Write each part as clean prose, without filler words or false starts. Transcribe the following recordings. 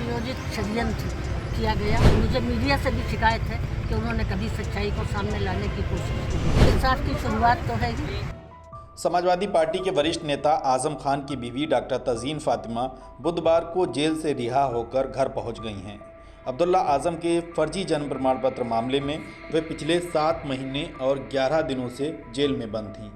सुनियोजित षड्यंत्र किया गया। मुझे मीडिया से भी शिकायत है कि उन्होंने कभी सच्चाई को सामने लाने की कोशिश की। इंसाफ की शुरुआत तो है ही। समाजवादी पार्टी के वरिष्ठ नेता आजम खान की बीवी डॉक्टर तज़ीन फातिमा बुधवार को जेल से रिहा होकर घर पहुंच गई हैं। अब्दुल्ला आजम के फर्जी जन्म प्रमाण पत्र मामले में वे पिछले 7 महीने और 11 दिनों से जेल में बंद थीं।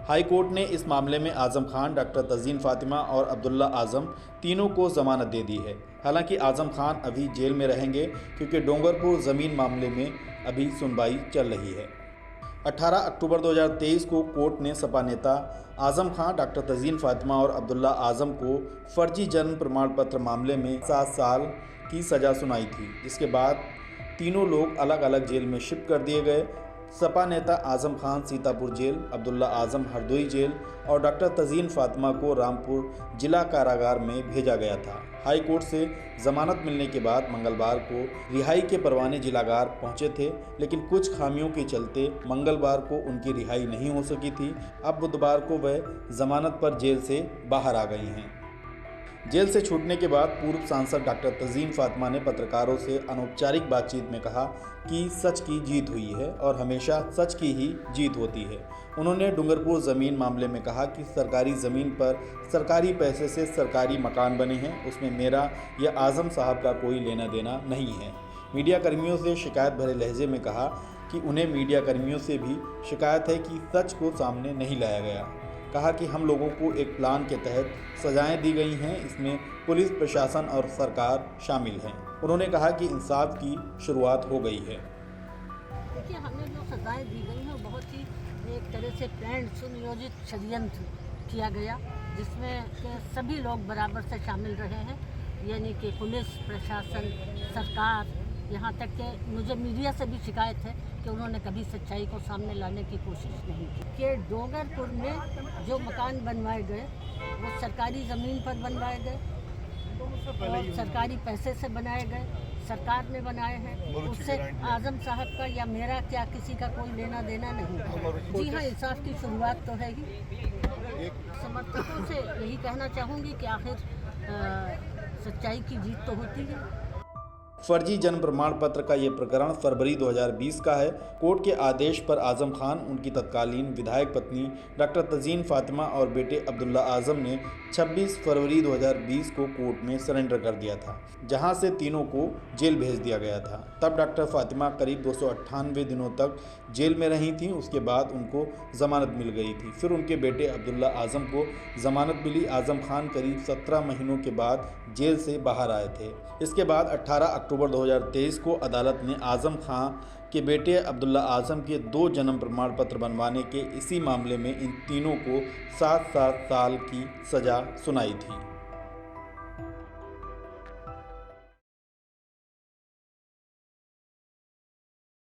हाई कोर्ट ने इस मामले में आजम खान, डॉक्टर तज़ीन फातिमा और अब्दुल्ला आजम तीनों को जमानत दे दी है। हालांकि आजम खान अभी जेल में रहेंगे क्योंकि डोंगरपुर ज़मीन मामले में अभी सुनवाई चल रही है। 18 अक्टूबर 2023 को कोर्ट ने सपा नेता आजम खान, डॉक्टर तज़ीन फातिमा और अब्दुल्ला आजम को फर्जी जन्म प्रमाण पत्र मामले में 7 साल की सज़ा सुनाई थी। इसके बाद तीनों लोग अलग अलग जेल में शिफ्ट कर दिए गए। सपा नेता आजम खान सीतापुर जेल, अब्दुल्ला आजम हरदोई जेल और डॉक्टर तज़ीन फातिमा को रामपुर जिला कारागार में भेजा गया था। हाई कोर्ट से जमानत मिलने के बाद मंगलवार को रिहाई के परवाने जिलागार पहुंचे थे, लेकिन कुछ खामियों के चलते मंगलवार को उनकी रिहाई नहीं हो सकी थी। अब बुधवार को वह जमानत पर जेल से बाहर आ गई हैं। जेल से छूटने के बाद पूर्व सांसद डॉक्टर तज़ीन फातिमा ने पत्रकारों से अनौपचारिक बातचीत में कहा कि सच की जीत हुई है और हमेशा सच की ही जीत होती है। उन्होंने डूंगरपुर ज़मीन मामले में कहा कि सरकारी ज़मीन पर सरकारी पैसे से सरकारी मकान बने हैं, उसमें मेरा या आज़म साहब का कोई लेना देना नहीं है। मीडिया कर्मियों से शिकायत भरे लहजे में कहा कि उन्हें मीडिया कर्मियों से भी शिकायत है कि सच को सामने नहीं लाया गया। कहा कि हम लोगों को एक प्लान के तहत सजाएं दी गई हैं, इसमें पुलिस प्रशासन और सरकार शामिल हैं। उन्होंने कहा कि इंसाफ की शुरुआत हो गई है। देखिए, हमें जो सजाएं दी गई हैं बहुत ही एक तरह से प्लान सुनियोजित षड्यंत्र किया गया, जिसमें के सभी लोग बराबर से शामिल रहे हैं, यानी कि पुलिस प्रशासन, सरकार, यहाँ तक कि मुझे मीडिया से भी शिकायत है कि उन्होंने कभी सच्चाई को सामने लाने की कोशिश नहीं की। कि डोंगरपुर में जो मकान बनवाए गए वो सरकारी ज़मीन पर बनवाए गए और सरकारी पैसे से बनाए गए, सरकार ने बनाए हैं। उससे आजम साहब का या मेरा क्या किसी का कोई लेना देना नहीं है। जी हाँ, इंसाफ की शुरुआत तो है ही। समर्थकों से यही कहना चाहूँगी कि आखिर सच्चाई की जीत तो होती है। फर्जी जन्म प्रमाण पत्र का ये प्रकरण फरवरी 2020 का है। कोर्ट के आदेश पर आजम खान, उनकी तत्कालीन विधायक पत्नी डॉक्टर तज़ीन फातिमा और बेटे अब्दुल्ला आजम ने 26 फरवरी 2020 को कोर्ट में सरेंडर कर दिया था, जहां से तीनों को जेल भेज दिया गया था। तब डॉक्टर फातिमा करीब 298 दिनों तक जेल में रही थीं। उसके बाद उनको जमानत मिल गई थी। फिर उनके बेटे अब्दुल्ला आजम को जमानत मिली। आजम खान करीब 17 महीनों के बाद जेल से बाहर आए थे। इसके बाद 18 अक्टूबर 2023 को अदालत ने आजम खान के बेटे अब्दुल्ला आजम के 2 जन्म प्रमाण पत्र बनवाने के इसी मामले में इन तीनों को 7-7 साल की सज़ा सुनाई थी।